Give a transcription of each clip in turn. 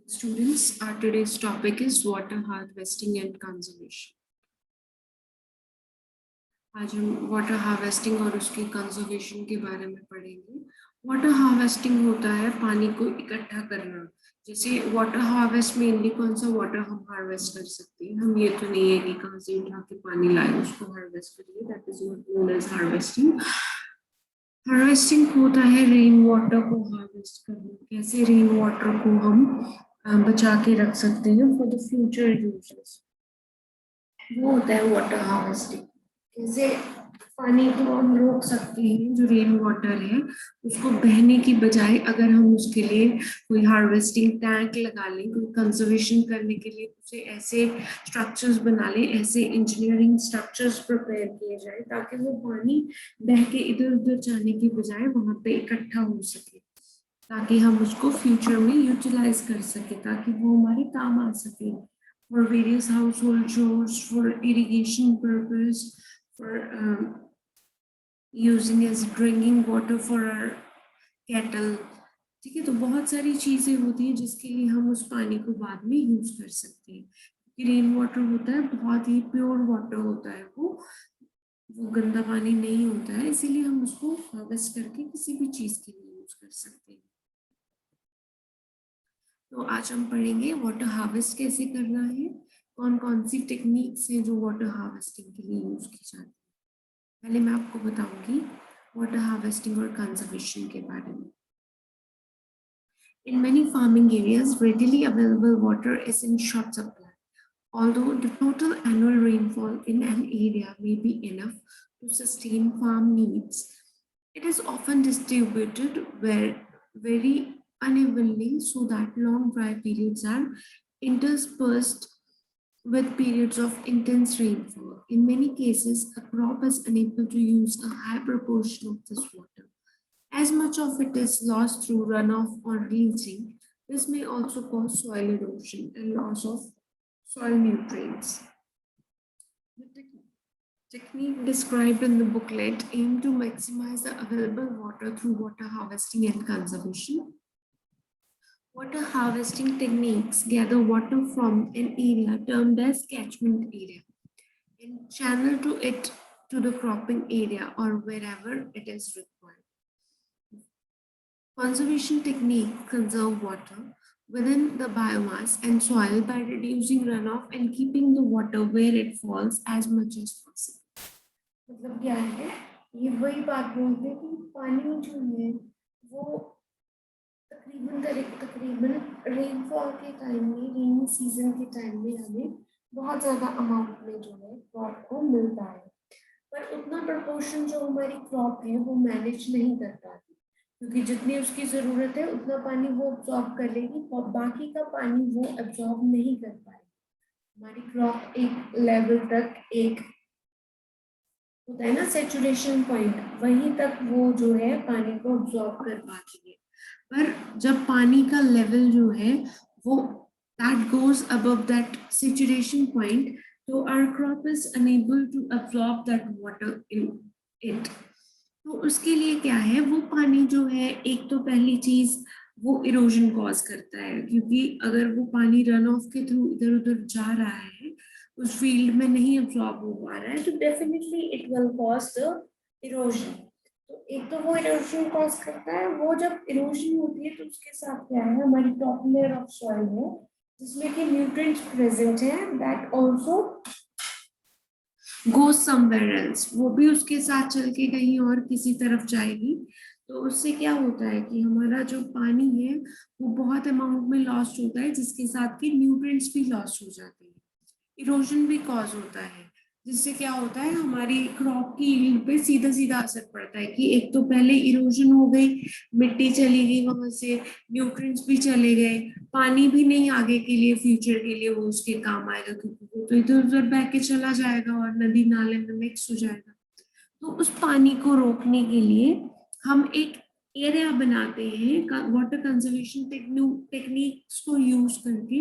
Students, our today's topic is water harvesting and conservation. आज हम water harvesting और उसके कंजर्वेशन के बारे में पढ़ेंगे। वाटर हार्वेस्टिंग होता है पानी को इकट्ठा करना। जैसे वाटर हार्वेस्ट मेनली कौन सा वाटर हम हार्वेस्ट कर सकते हैं, हम ये तो नहीं है कि कहाँ से उठा के पानी लाए उसको हार्वेस्ट करिए, that is not known as harvesting. Harvesting होता है रेन वाटर को हार्वेस्ट करना, कैसे रेन वाटर को हम बचा के रख सकते हैं फॉर द फ्यूचर यूजेस, वो होता है वाटर हार्वेस्टिंग। कैसे पानी को हम रोक सकते हैं, जो रेन वाटर है उसको बहने की बजाय अगर हम उसके लिए कोई हार्वेस्टिंग टैंक लगा लें, कोई कंजर्वेशन करने के लिए उसे ऐसे स्ट्रक्चर्स बना लें, ऐसे इंजीनियरिंग स्ट्रक्चर्स प्रिपेयर किए जाए ताकि वो पानी बह के इधर उधर जाने की बजाय वहां पे इकट्ठा हो सके, ताकि हम उसको फ्यूचर में यूटिलाइज कर सके, ताकि वो हमारे काम आ सके for various household chores, for irrigation purpose, for using as drinking water for our cattle. ठीक है, तो बहुत सारी चीजें होती हैं जिसके लिए हम उस पानी को बाद में यूज कर सकते हैं। रेन वाटर होता है बहुत ही प्योर वाटर होता है, वो गंदा पानी नहीं होता है, इसीलिए हम उसको हार्वेस्ट करके किसी भी चीज के लिए यूज कर सकते हैं। तो आज हम पढ़ेंगे वाटर हार्वेस्ट कैसे करना है, कौन कौन सी टेक्निक्स हैं जो वाटर हार्वेस्टिंग के लिए यूज की जाती है। पहले मैं आपको बताऊंगी वाटर हार्वेस्टिंग और कंजर्वेशन के बारे में। In many farming areas, readily available water is in short supply. Although the total annual rainfall in an area may be enough to sustain farm needs, it is often distributed very unevenly so that long dry periods are interspersed with periods of intense rainfall. In many cases, a crop is unable to use a high proportion of this water. As much of it is lost through runoff or leaching, this may also cause soil erosion and loss of soil nutrients. The technique described in the booklet aims to maximize the available water through water harvesting and conservation. Water harvesting techniques gather water from an area termed as catchment area and channel to it to the cropping area or wherever it is required. Conservation techniques conserve water within the biomass and soil by reducing runoff and keeping the water where it falls as much as possible. मतलब क्या है, ये वही बात बोलते हैं कि पानी जो है वो तकरीबन रेनफॉल के टाइम में, रेनी सीजन के टाइम में हमें बहुत ज्यादा अमाउंट में जो है क्रॉप को मिलता है, पर उतना प्रपोर्शन जो हमारी क्रॉप है वो मैनेज नहीं कर पाती, क्योंकि जितनी उसकी जरूरत है उतना पानी वो अब्सॉर्ब कर लेगी और बाकी का पानी वो अब्सॉर्ब नहीं कर पाएगी। हमारी क्रॉप एक लेवल तक, एक होता है ना सैचुरेशन पॉइंट, वहीं तक वो जो है पानी को अब्सॉर्ब कर पाती है, पर जब पानी का लेवल जो है वो that goes above that saturation point, so our crop is unable to absorb that water in it. तो उसके लिए क्या है, वो पानी जो है, एक तो पहली चीज वो इरोजन कॉज करता है, क्योंकि अगर वो पानी रन ऑफ के थ्रू इधर उधर जा रहा है, उस फील्ड में नहीं अब्सॉर्ब हो पा रहा है, तो definitely it will cause the erosion. तो एक तो वो इरोजन कॉज करता है, वो जब इरोजन होती है तो उसके साथ क्या है, हमारी टॉप लेयर ऑफ सॉइल है जिसमें कि न्यूट्रिएंट्स प्रेजेंट है, that also go somewhere else, वो भी उसके साथ चल के कहीं और किसी तरफ जाएगी। तो उससे क्या होता है कि हमारा जो पानी है वो बहुत अमाउंट में लॉस्ट होता है, जिसके साथ कि न्यूट्रिएंट्स भी लॉस्ट हो जाते हैं, इरोजन भी कॉज होता है, जिससे क्या होता है हमारी क्रॉप की यील्ड पे सीधा सीधा असर पड़ता है कि एक तो पहले इरोजन हो गई, मिट्टी चली गई, वहां से न्यूट्रिएंट्स भी चले गए, पानी भी नहीं आगे के लिए फ्यूचर के लिए वो उसके काम आएगा, क्योंकि वो तो इधर उधर बह के चला जाएगा और नदी नाले में मिक्स हो जाएगा। तो उस पानी को रोकने के लिए हम एक एरिया बनाते हैं, वाटर कंजर्वेशन टेक्निक्स को यूज करके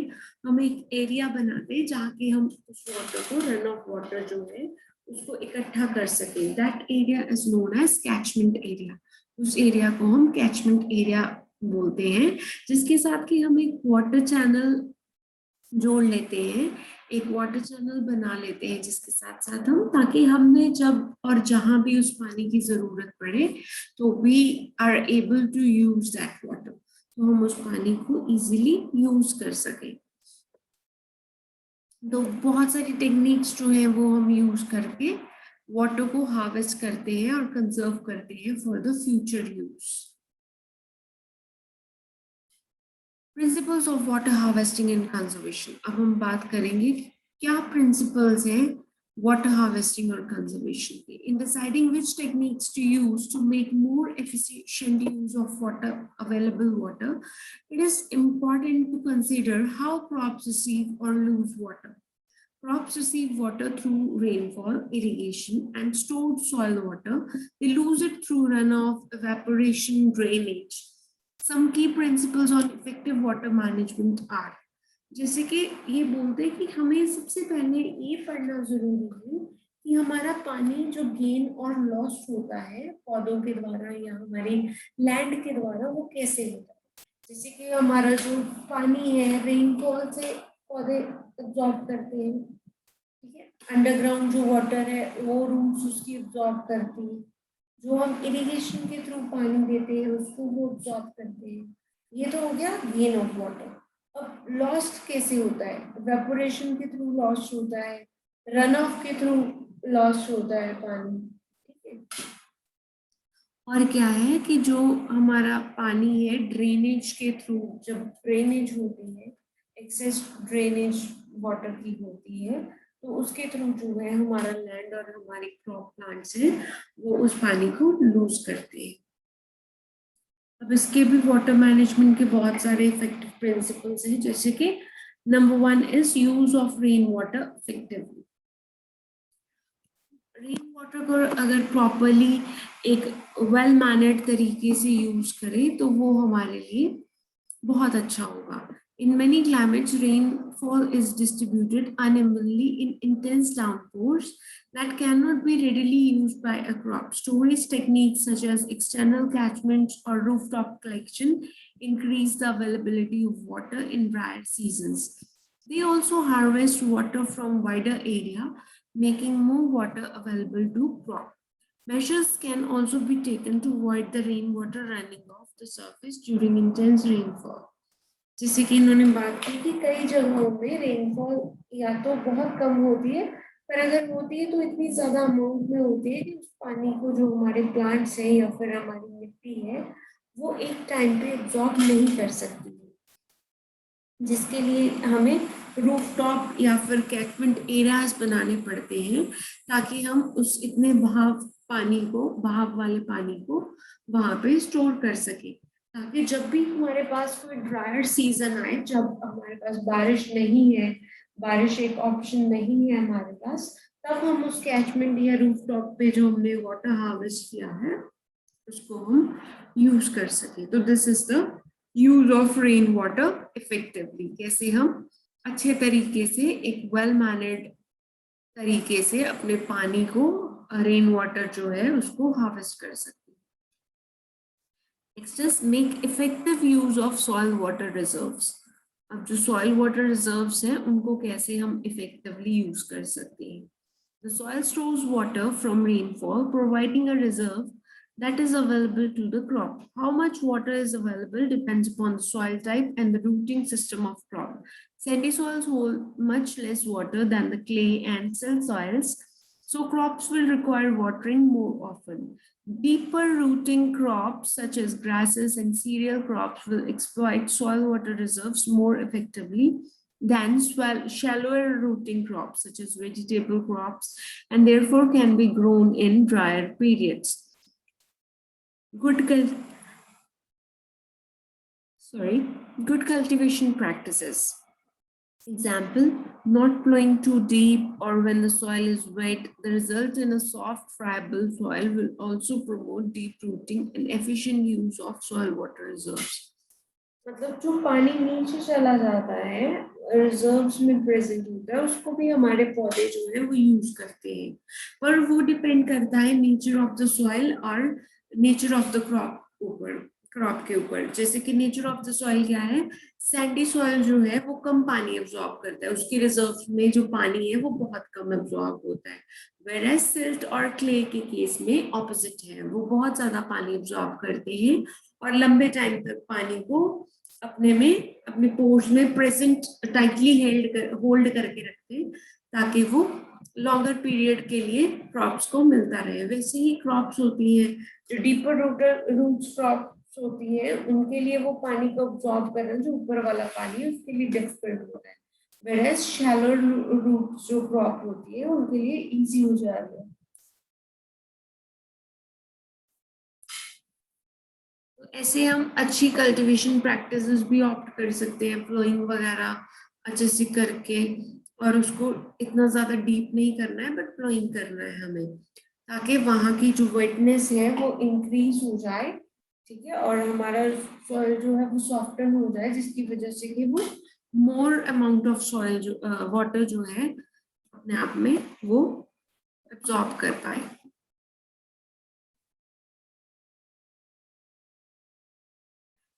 हम एक एरिया बनाते हैं जहाँ के हम उस वाटर को, रन ऑफ वाटर जो है उसको इकट्ठा कर सके। That area is known as catchment area. उस एरिया को हम कैचमेंट एरिया बोलते हैं, जिसके साथ कि हम एक वाटर चैनल जोड़ लेते हैं, एक वाटर चैनल बना लेते हैं जिसके साथ साथ हम, ताकि हमने जब और जहां भी उस पानी की जरूरत पड़े तो we are able to use that water, तो हम उस पानी को इजीली यूज कर सकें। तो बहुत सारी टेक्निक्स जो है वो हम यूज करके वाटर को हार्वेस्ट करते हैं और कंजर्व करते हैं for the future use. Principles of water harvesting and conservation. अब हम बात करेंगे कि क्या प्रिंसिपल्स हैं वाटर हार्वेस्टिंग और कंजर्वेशन के। In deciding which techniques to use to make more efficient use of water, available water, it is important to consider how crops receive or lose water. Crops receive water through rainfall, irrigation, and stored soil water. They lose it through runoff, evaporation, drainage. Some key principles on effective water management are, जैसे कि ये बोलते हैं कि हमें सबसे पहले ये पढ़ना जरूरी है कि हमारा पानी जो गेन और लॉस होता है पौधों के द्वारा या हमारे लैंड के द्वारा, वो कैसे होता है। जैसे कि हमारा जो पानी है रेनफॉल से पौधे एब्जॉर्ब करते हैं, ठीक है, अंडरग्राउंड जो वाटर है वो रूट्स उसकी एब्जॉर्ब करती हैं, जो हम इरिगेशन के थ्रू पानी देते हैं उसको वो एब्जॉर्ब करते हैं। ये तो हो गया गेन ऑफ वाटर। अब लॉस्ट कैसे होता है, वेपोरेशन के थ्रू लॉस्ट होता है, रन ऑफ के थ्रू लॉस्ट होता है पानी, ठीक है। और क्या है कि जो हमारा पानी है ड्रेनेज के थ्रू, जब ड्रेनेज होती है, एक्सेस ड्रेनेज वाटर की होती है, तो उसके थ्रू जो है हमारा लैंड और हमारे क्रॉप प्लांट्स है वो उस पानी को लूज करते हैं। अब इसके भी वाटर मैनेजमेंट के बहुत सारे इफेक्टिव प्रिंसिपल्स हैं, जैसे कि number 1 is use of rain water effectively. Rain water को अगर प्रॉपरली एक वेल मैनेड तरीके से यूज करें तो वो हमारे लिए बहुत अच्छा होगा। In many climates, rainfall is distributed unevenly in intense downpours that cannot be readily used by a crop. Storage techniques such as external catchments or rooftop collection increase the availability of water in drier seasons. They also harvest water from wider area, making more water available to crop. Measures can also be taken to avoid the rainwater running off the surface during intense rainfall. जैसे कि इन्होंने बात की कि कई जगहों में rainfall या तो बहुत कम होती है, पर अगर होती है तो इतनी ज्यादा अमाउंट में होती है कि उस पानी को जो हमारे प्लांट्स है या फिर हमारी मिट्टी है वो एक टाइम पे एब्जॉर्ब नहीं कर सकती है, जिसके लिए हमें रूफटॉप या फिर कैचमेंट एरियाज बनाने पड़ते हैं ताकि हम उस इतने बहाव वाले पानी को वहां पे स्टोर कर सके, ताकि जब भी हमारे पास कोई ड्रायर सीजन आए, जब हमारे पास बारिश नहीं है, बारिश एक ऑप्शन नहीं है हमारे पास, तब हम उस कैचमेंट या रूफटॉप पे जो हमने वाटर हार्वेस्ट किया है उसको हम यूज कर सके। तो this is the use of rain water effectively, कैसे हम अच्छे तरीके से एक वेल मैनेड तरीके से अपने पानी को, रेन वाटर जो है उसको हार्वेस्ट कर सकते हैं। Next is make effective use of soil water reserves. अब जो सॉइल वाटर रिजर्व्स हैं उनको कैसे हम इफेक्टिवली यूज कर सकते हैं। The soil stores water from rainfall, providing a reserve that is available to the crop. How much water is available depends upon the soil type and the rooting system of crop. Sandy soils hold much less water than the clay and silt soils, so crops will require watering more often. Deeper rooting crops such as grasses and cereal crops will exploit soil water reserves more effectively than shallower rooting crops such as vegetable crops, and therefore can be grown in drier periods. Good cultivation practices. Example, not plowing too deep or when the soil is wet. The result in a soft, friable soil will also promote deep rooting and efficient use of soil water reserves. मतलब जो पानी नीचे चला जाता है, reserves में present होता है, उसको भी हमारे पौधे जो है वो यूज करते हैं, पर वो डिपेंड करता है नेचर ऑफ द सॉइल और नेचर ऑफ द क्रॉप ऊपर। क्रॉप के ऊपर। जैसे कि नेचर ऑफ द सॉइल क्या है, सैंडी सॉइल जो है वो कम पानी एब्जॉर्ब करता है, उसकी रिजर्व में जो पानी है वो बहुत कम एब्जॉर्ब होता है। वेरएज सिल्ट और क्ले के केस में ऑपोजिट है, वो बहुत ज्यादा पानी एब्जॉर्ब करते हैं और लंबे टाइम तक पानी को अपने पोर्स में प्रेजेंट टाइटली होल्ड करके रखते हैं, ताकि वो लॉन्गर पीरियड के लिए क्रॉप्स को मिलता रहे। वैसे ही क्रॉप्स होती हैं जो डीपर रूट्स क्रॉप्स होती है, उनके लिए वो पानी को अब्सॉर्ब करना जो ऊपर वाला पानी है उसके लिए डिफिकल्ट होता है, वेरएज शैलो रूट्स जो क्रॉप होती है उनके लिए इजी हो जाता है। तो ऐसे हम अच्छी कल्टीवेशन प्रैक्टिसेस भी ऑप्ट कर सकते हैं, फ्लोइंग वगैरह अच्छे से करके, और उसको इतना ज्यादा डीप नहीं करना है बट फ्लोइंग करना है हमें, ताकि वहां की जो वेटनेस है वो इंक्रीज हो जाए, ठीक है, और हमारा सॉइल जो है वो सॉफ्टन हो जाए, जिसकी वजह से कि वो मोर अमाउंट ऑफ सॉइल जो वाटर जो है अपने आप में वो एब्जॉर्ब कर पाए।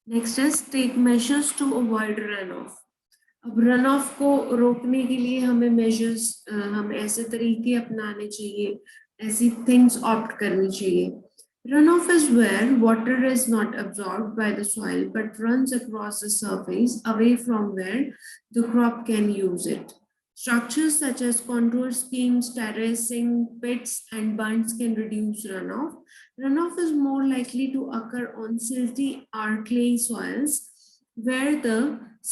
Next is take measures to avoid run off. अब रन ऑफ को रोकने के लिए हमें मेजर्स, हम ऐसे तरीके अपनाने चाहिए, ऐसी थिंग्स ऑप्ट करनी चाहिए। Runoff is where water is not absorbed by the soil but runs across the surface away from where the crop can use it. Structures such as contour schemes, terracing, pits, and bunds can reduce runoff. Runoff is more likely to occur on silty or clay soils where the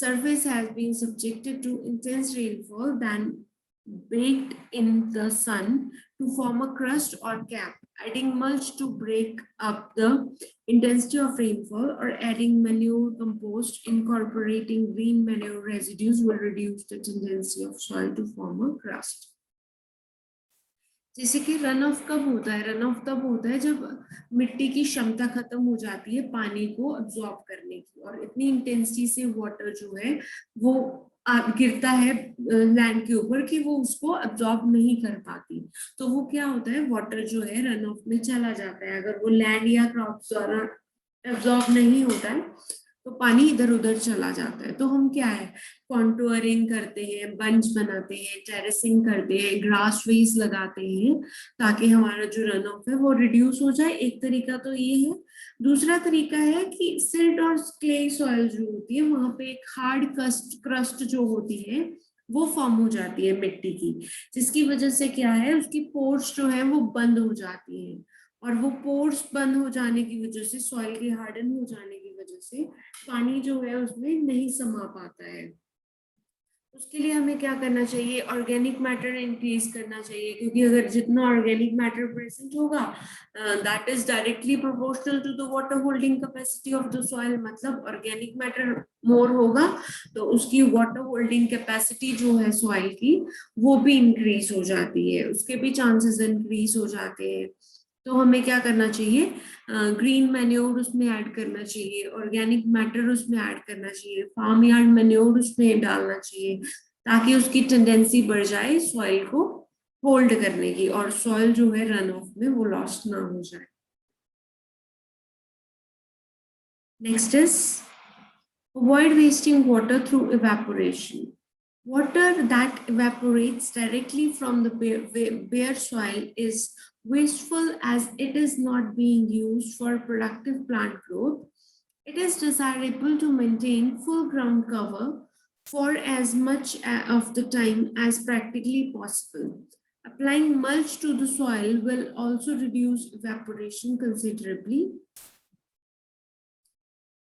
surface has been subjected to intense rainfall than baked in the sun to form a crust or cap. Adding mulch to break up the intensity of rainfall or adding manure compost, incorporating green manure residues will reduce the tendency of soil to form a crust. जैसे कि run of कब होता है, run of तब होता है जब मिट्टी की क्षमता खत्म हो जाती है पानी को अब्सॉर्ब करने की, और इतनी इंटेंसिटी से वाटर जो है वो गिरता है लैंड के ऊपर कि वो उसको अब्सॉर्ब नहीं कर पाती, तो वो क्या होता है, वाटर जो है रन ऑफ में चला जाता है। अगर वो लैंड या क्रॉप्स द्वारा अब्सॉर्ब नहीं होता है तो पानी इधर उधर चला जाता है। तो हम क्या है, कॉन्टूरिंग करते हैं, बंच बनाते हैं, टेरेसिंग करते हैं, ग्रास वेज लगाते हैं, ताकि हमारा जो रन ऑफ है वो रिड्यूस हो जाए। एक तरीका तो ये है। दूसरा तरीका है कि सिल्ट और क्ले सॉइल जो होती है वहां पे एक हार्ड क्रस्ट जो होती है वो फॉर्म हो जाती है मिट्टी की, जिसकी वजह से क्या है, उसकी पोर्स जो है वो बंद हो जाती है, और वो पोर्स बंद हो जाने की वजह से, सॉइल के हार्डन हो जाने की वजह से पानी जो है उसमें नहीं समा पाता है। उसके लिए हमें क्या करना चाहिए, ऑर्गेनिक मैटर इंक्रीज करना चाहिए, क्योंकि अगर जितना ऑर्गेनिक मैटर प्रेजेंट होगा that is directly proportional to the water holding capacity of the soil. मतलब ऑर्गेनिक मैटर मोर होगा तो उसकी वाटर होल्डिंग कैपेसिटी जो है सॉइल की वो भी इंक्रीज हो जाती है, उसके भी चांसेस इंक्रीज हो जाते हैं। तो हमें क्या करना चाहिए, ग्रीन मैन्योर उसमें ऐड करना चाहिए, ऑर्गेनिक मैटर उसमें ऐड करना चाहिए, फार्म यार्ड मैन्योर उसमें डालना चाहिए, ताकि उसकी टेंडेंसी बढ़ जाए सॉइल को होल्ड करने की, और सॉइल जो है रन ऑफ में वो लॉस्ट ना हो जाए। Next is avoid wasting water through evaporation. Water that evaporates directly from the bare soil is wasteful as it is not being used for productive plant growth. It is desirable to maintain full ground cover for as much of the time as practically possible. Applying mulch to the soil will also reduce evaporation considerably.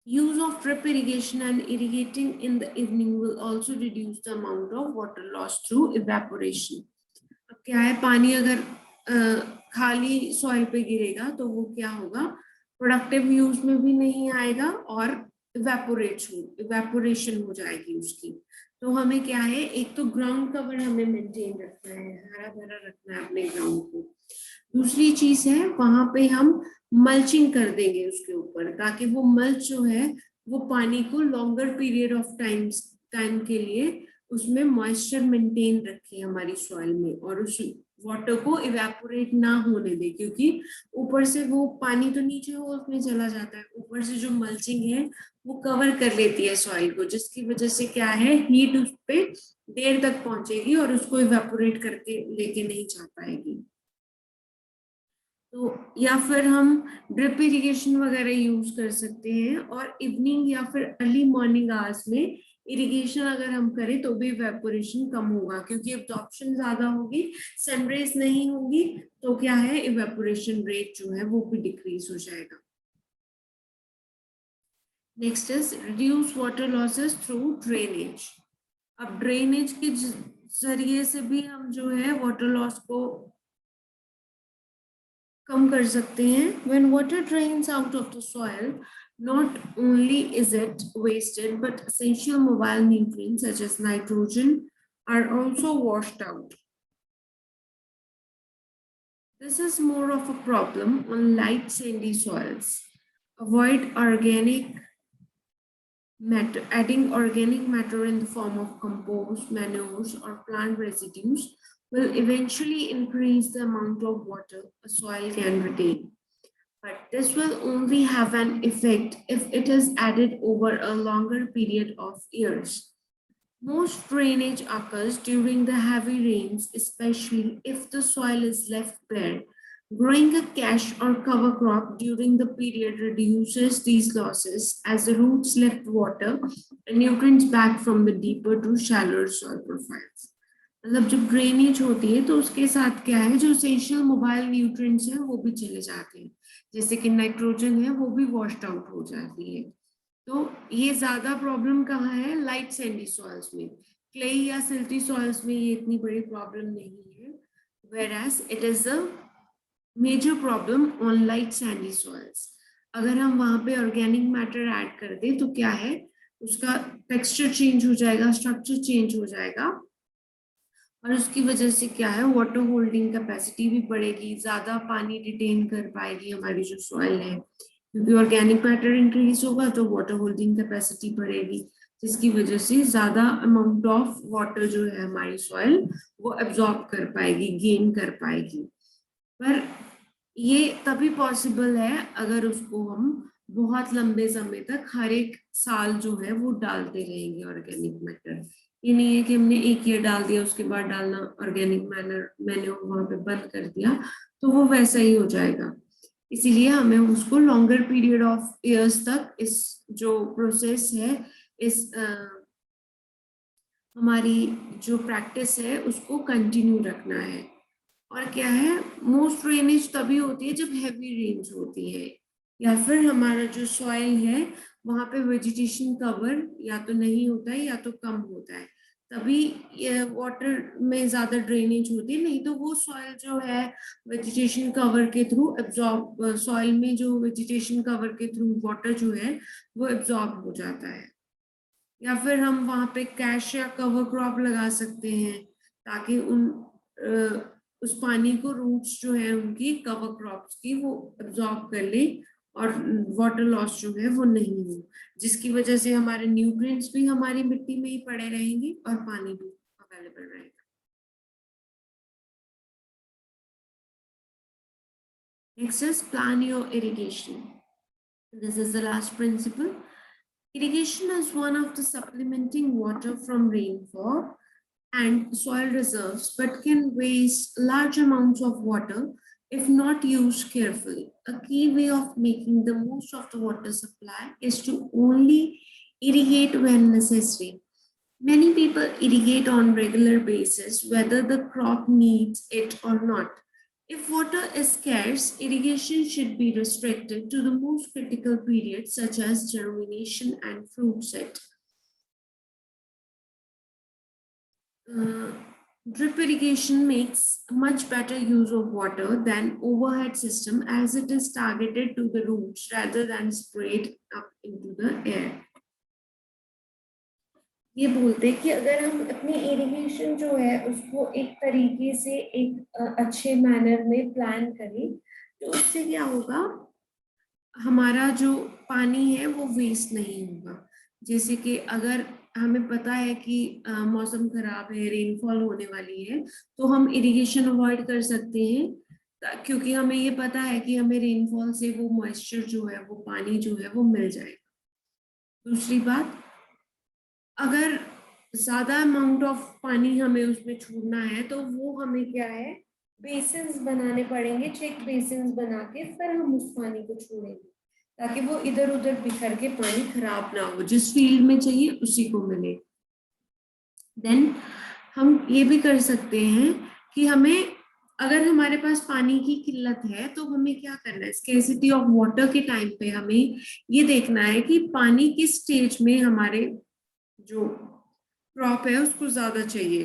Use of drip irrigation and irrigating in the evening will also reduce the amount of water loss through evaporation. अब क्या है, पानी अगर खाली soil पे गिरेगा तो वो क्या होगा, प्रोडक्टिव यूज में भी नहीं आएगा और इवेपोरेशन हो जाएगी उसकी। तो हमें क्या है, एक तो ग्राउंड कवर हमें मेंटेन रखना है, हरा भरा रखना है अपने ग्राउंड को। दूसरी चीज है, वहां पे हम मल्चिंग कर देंगे उसके ऊपर, ताकि वो मल्च जो है वो पानी को लॉन्गर पीरियड ऑफ टाइम के लिए उसमें मॉइस्चर मेंटेन रखे हमारी सॉइल में, और उस वाटर को इवेपोरेट ना होने दे, क्योंकि ऊपर से वो पानी तो नीचे होल्स में चला जाता है, ऊपर से जो मल्चिंग है वो कवर कर लेती है सॉइल को, जिसकी वजह से क्या है, हीट उस पे देर तक पहुंचेगी और उसको इवेपोरेट करके लेके नहीं जा पाएगी। तो या फिर हम ड्रिप इरिगेशन वगैरह यूज कर सकते हैं, और इवनिंग या फिर अर्ली मॉर्निंग आवर्स में इरिगेशन अगर हम करें तो भी इवेपोरेशन कम होगा, क्योंकि एब्जॉर्प्शन ज्यादा होगी, सनरेज नहीं होगी, तो क्या है, इवेपोरेशन रेट जो है वो भी डिक्रीज हो जाएगा। Next is reduce water losses through drainage. अब ड्रेनेज के जरिए से भी हम जो है वाटर लॉस को कम कर सकते हैं। When water drains out of the soil, not only is it wasted, but essential mobile nutrients such as nitrogen are also washed out. This is more of a problem on light sandy soils. Avoid adding organic matter in the form of compost, manures, or plant residues will eventually increase the amount of water a soil can retain. But this will only have an effect if it is added over a longer period of years. Most drainage occurs during the heavy rains, especially if the soil is left bare. Growing a cash or cover crop during the period reduces these losses as the roots lift water and nutrients back from the deeper to shallower soil profiles. मतलब जब drainage होती है तो उसके साथ क्या है, जो एसेंशियल मोबाइल न्यूट्रिएंट्स हैं वो भी चले जाते हैं, जैसे कि नाइट्रोजन है वो भी वॉश्ड आउट हो जाती है। तो ये ज्यादा प्रॉब्लम कहाँ है, लाइट सैंडी सॉइल्स में। क्ले या सिल्टी सॉइल्स में ये इतनी बड़ी प्रॉब्लम नहीं है, whereas it is a major problem on light sandy soils. अगर हम वहां पे ऑर्गेनिक मैटर ऐड कर दें तो क्या है, उसका टेक्सचर चेंज हो जाएगा, स्ट्रक्चर चेंज हो जाएगा, और उसकी वजह से क्या है, वाटर होल्डिंग कैपेसिटी भी बढ़ेगी, ज्यादा पानी रिटेन कर पाएगी हमारी जो सॉइल है, क्योंकि ऑर्गेनिक मैटर इंक्रीज होगा तो वाटर होल्डिंग कैपेसिटी बढ़ेगी, जिसकी वजह से ज्यादा अमाउंट ऑफ वाटर जो है हमारी सॉइल वो एब्जॉर्ब कर पाएगी, गेन कर पाएगी। पर ये तभी पॉसिबल है अगर उसको हम बहुत लंबे समय तक हर एक साल जो है वो डालते रहेंगे ऑर्गेनिक मैटर। ये नहीं है कि हमने एक ईयर डाल दिया उसके बाद डालना ऑर्गेनिक मैन्योर वहां पे बंद कर दिया तो वो वैसा ही हो जाएगा। इसीलिए हमें उसको लॉन्गर पीरियड ऑफ इयर्स तक इस जो प्रोसेस है, इस हमारी जो प्रैक्टिस है उसको कंटिन्यू रखना है। और क्या है, मोस्ट ड्रेनेज तभी होती है जब हैवी रेन्स होती है, या फिर हमारा जो सॉइल है वहां पे वेजिटेशन कवर या तो नहीं होता है या तो कम होता है, तभी वाटर में ज्यादा ड्रेनेज होती है। नहीं तो वो सॉइल जो है वेजिटेशन कवर के थ्रू एब्जॉर्ब, सॉइल में जो वेजिटेशन कवर के थ्रू वाटर जो है वो एब्जॉर्ब हो जाता है। या फिर हम वहां पे कैश या कवर क्रॉप लगा सकते हैं ताकि उस पानी को रूट्स जो है उनकी कवर क्रॉप्स की वो एब्जॉर्ब कर ले और वाटर लॉस जो है वो नहीं हो, जिसकी वजह से हमारे न्यूट्रिएंट्स भी हमारी मिट्टी में ही पड़े रहेंगे और पानी भी अवेलेबल रहेगा। Next is plan your irrigation. This is the last principle. Irrigation is one of the supplementing water from rainfall and soil reserves, but can waste large amounts of water if not used carefully. A key way of making the most of the water supply is to only irrigate when necessary. Many people irrigate on regular basis whether the crop needs it or not. If water is scarce, irrigation should be restricted to the most critical periods such as germination and fruit set. Drip irrigation makes much better use of water than overhead system as it is targeted to the roots rather than sprayed up into the air. ये बोलते हैं कि अगर हम अपनी irrigation जो है उसको एक तरीके से एक अच्छे मैनर में प्लान करें तो उससे क्या होगा, हमारा जो पानी है वो वेस्ट नहीं होगा। जैसे कि अगर हमें पता है कि मौसम खराब है, रेनफॉल होने वाली है, तो हम इरिगेशन अवॉइड कर सकते हैं, क्योंकि हमें ये पता है कि हमें रेनफॉल से वो मॉइस्चर जो है, वो पानी जो है वो मिल जाएगा। दूसरी बात, अगर ज्यादा अमाउंट ऑफ पानी हमें उसमें छोड़ना है तो वो हमें क्या है, बेसिन्स बनाने पड़ेंगे, चेक बेसिन्स बना के फिर हम उस पानी को छोड़ेंगे, ताकि वो इधर उधर बिखर के पानी खराब ना हो, जिस फील्ड में चाहिए उसी को मिले। देन हम ये भी कर सकते हैं कि हमें, अगर हमारे पास पानी की किल्लत है तो हमें क्या करना है, स्केर्सिटी ऑफ वाटर के टाइम पे हमें ये देखना है कि पानी किस स्टेज में हमारे जो क्रॉप है उसको ज्यादा चाहिए।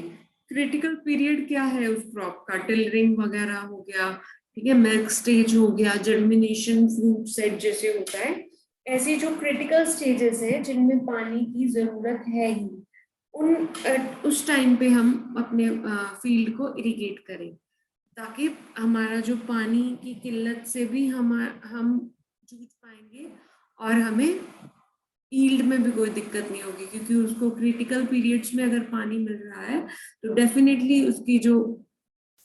क्रिटिकल पीरियड क्या है उस क्रॉप का, टिलरिंग वगैरह हो गया, ठीक है, मिल्क स्टेज हो गया, जर्मिनेशन, फ्रूट सेट जैसे होता है, ऐसी जो क्रिटिकल स्टेजेस है जिनमें पानी की जरूरत है ही, उन उस टाइम पे हम अपने फील्ड को इरिगेट करें, ताकि हमारा जो पानी की किल्लत से भी हम जूझ पाएंगे, और हमें ईल्ड में भी कोई दिक्कत नहीं होगी, क्योंकि उसको क्रिटिकल पीरियड्स में अगर पानी मिल रहा है तो डेफिनेटली उसकी जो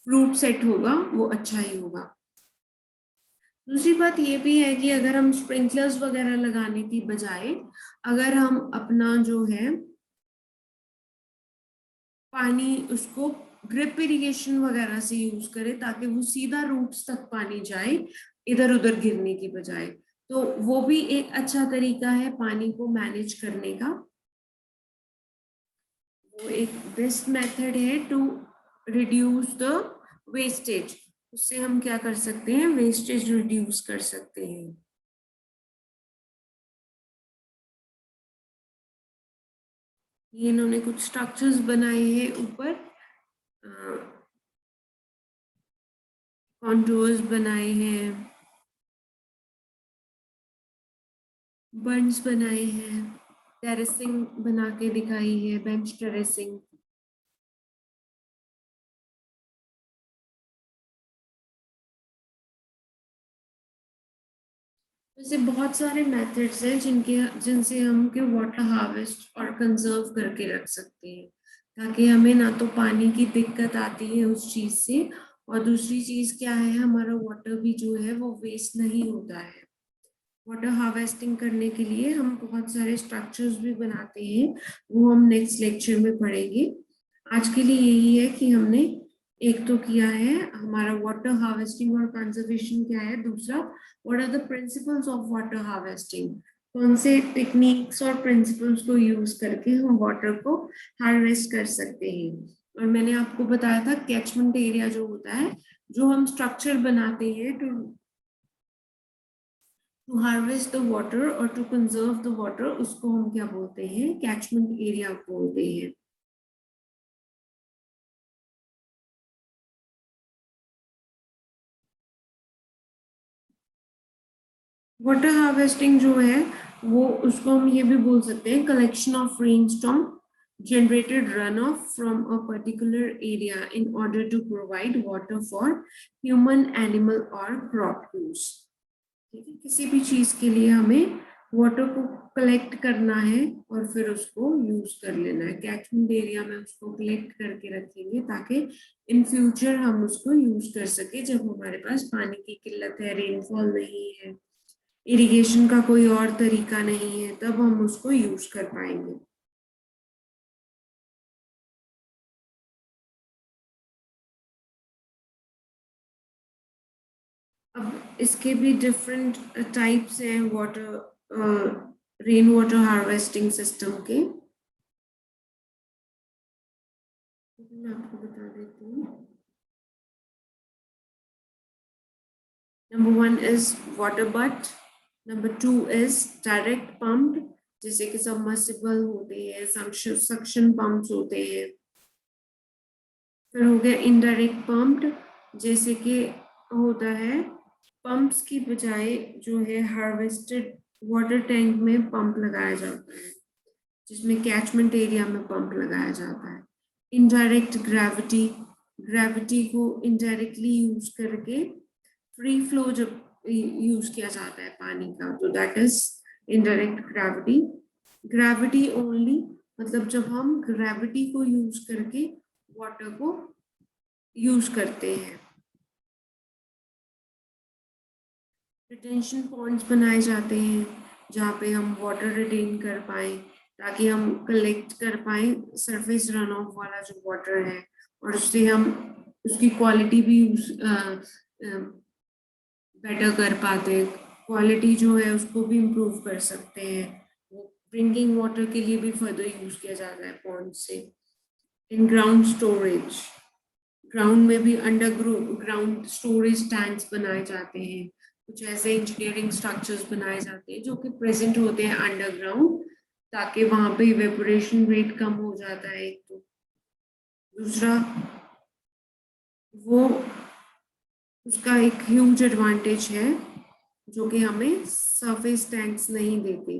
फ्रूट सेट होगा वो अच्छा ही होगा। दूसरी बात ये भी है कि अगर हम स्प्रिंकलर्स वगैरह लगाने की बजाय, अगर हम अपना जो है पानी उसको ड्रिप इरिगेशन वगैरह से यूज करें, ताकि वो सीधा रूट्स तक पानी जाए, इधर उधर गिरने की बजाय, तो वो भी एक अच्छा तरीका है पानी को मैनेज करने का। वो एक बेस्ट मेथड है टू रिड्यूस द वेस्टेज। उससे हम क्या कर सकते हैं, वेस्टेज रिड्यूस कर सकते हैं। ये इन्होंने कुछ स्ट्रक्चर्स बनाए हैं ऊपर, कॉन्टोर्स बनाए हैं, बंड्स बनाए हैं, टेरेसिंग बना के दिखाई है, बेंच टेरेसिंग। वैसे बहुत सारे मेथड्स हैं जिनसे हम के वाटर हार्वेस्ट और कंजर्व करके रख सकते हैं, ताकि हमें ना तो पानी की दिक्कत आती है उस चीज से, और दूसरी चीज क्या है, हमारा वाटर भी जो है वो वेस्ट नहीं होता है। वाटर हार्वेस्टिंग करने के लिए हम बहुत सारे स्ट्रक्चर्स भी बनाते हैं, वो हम नेक्स्ट लेक्चर में पढ़ेंगे। आज के लिए यही है कि हमने एक तो किया है हमारा वाटर हार्वेस्टिंग और कंजर्वेशन क्या है, दूसरा what are the principles of water harvesting, कौन से टेक्निक्स और प्रिंसिपल्स को यूज करके हम वाटर को हार्वेस्ट कर सकते हैं। और मैंने आपको बताया था कैचमेंट एरिया जो होता है, जो हम स्ट्रक्चर बनाते हैं टू हार्वेस्ट द वाटर और टू कंजर्व द वाटर, उसको हम क्या बोलते हैं, कैचमेंट एरिया बोलते हैं। वाटर हार्वेस्टिंग जो है वो, उसको हम ये भी बोल सकते हैं collection of rainstorm generated runoff from a particular area in order to provide water for human, animal or crop use। ठीक है, किसी भी चीज के लिए हमें वाटर को कलेक्ट करना है और फिर उसको यूज कर लेना है, कैचमेंट एरिया में उसको कलेक्ट करके रखेंगे, ताकि इन फ्यूचर हम उसको यूज कर सके जब हमारे पास पानी की किल्लत है, रेनफॉल नहीं है, इरिगेशन का कोई और तरीका नहीं है, तब हम उसको यूज कर पाएंगे। अब इसके भी डिफरेंट टाइप्स हैं water, rain water harvesting system के, मैं आपको बता देती हूँ। Number 1 is water but, number 2 is direct pump, जैसे कि सबमर्सिबल होते हैं, सक्शन पंप्स होते हैं। फिर हो गया इनडायरेक्ट पंप्ड, जैसे कि होता है पंप्स की बजाय जो है हार्वेस्टेड वाटर टैंक में पंप लगाया जाता है, जिसमें कैचमेंट एरिया में पंप लगाया जाता है। इनडायरेक्ट ग्रेविटी, ग्रेविटी को इनडायरेक्टली यूज करके फ्री फ्लो जब यूज किया जाता है पानी का, तो that is indirect gravity. Gravity only मतलब जब हम ग्रेविटी को यूज करके वाटर को यूज करते हैं। रिटेंशन पॉइंट्स बनाए जाते हैं जहाँ पे हम वाटर रिटेन कर पाए, ताकि हम कलेक्ट कर पाए सरफेस रन ऑफ वाला जो वाटर है, और उससे हम उसकी क्वालिटी भी बेटर कर पाते हैं। क्वालिटी जो है उसको भी इम्प्रूव कर सकते हैं। वो ड्रिंकिंग वाटर के लिए भी फर्दर यूज किया जाता है पॉन्ड से। इन ग्राउंड स्टोरेज, ग्राउंड में भी अंडर ग्राउंड स्टोरेज टैंक्स बनाए जाते हैं। कुछ ऐसे इंजीनियरिंग स्ट्रक्चर्स बनाए जाते हैं जो कि प्रेजेंट होते हैं अंडरग्राउंड, ताकि वहां पे इवेपोरेशन रेट कम हो जाता है एक तो। दूसरा, वो उसका एक ह्यूज एडवांटेज है जो कि हमें सरफेस टैंक्स नहीं देते,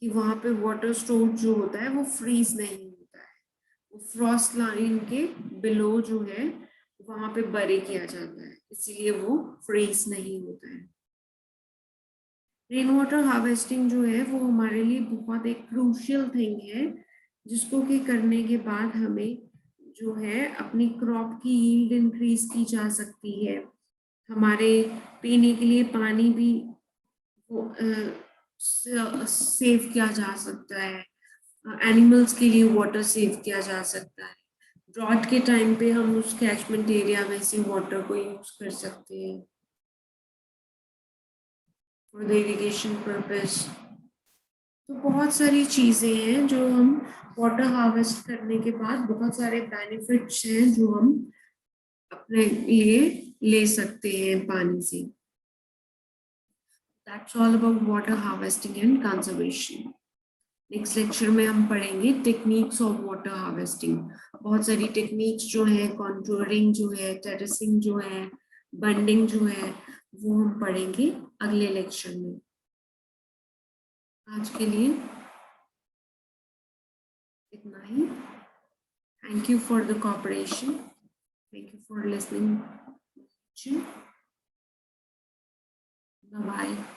कि वहां पे वाटर स्टोर जो होता है वो फ्रीज नहीं होता है, वो फ्रॉस्ट लाइन के बिलो जो है वहां पे बरे किया जाता है, इसीलिए वो फ्रीज नहीं होता है। रेन वाटर हार्वेस्टिंग जो है वो हमारे लिए बहुत एक क्रूशियल थिंग है, जिसको कि करने के बाद हमें जो है अपनी क्रॉप की यील्ड इंक्रीज की जा सकती है। हमारे पीने के लिए पानी भी सेव किया जा सकता है। एनिमल्स के लिए वाटर सेव किया जा सकता है। ड्रॉट के टाइम पे हम उस कैचमेंट एरिया में से वाटर को यूज कर सकते हैं फॉर द इरिगेशन पर्पस। तो बहुत सारी चीजें हैं जो हम वाटर हार्वेस्ट करने के बाद, बहुत सारे बेनिफिट्स हैं जो हम अपने लिए ले सकते हैं पानी से। That's all about water harvesting and conservation. Next lecture में हम पढ़ेंगे टेक्निक्स ऑफ वाटर हार्वेस्टिंग। बहुत सारी टेक्निक्स जो है, कॉन्टूरिंग जो है, टेरेसिंग जो है, बंडिंग जो है, वो हम पढ़ेंगे अगले लेक्चर में। आज के लिए इतना ही। Thank you for the cooperation, thank you for listening. Bye bye.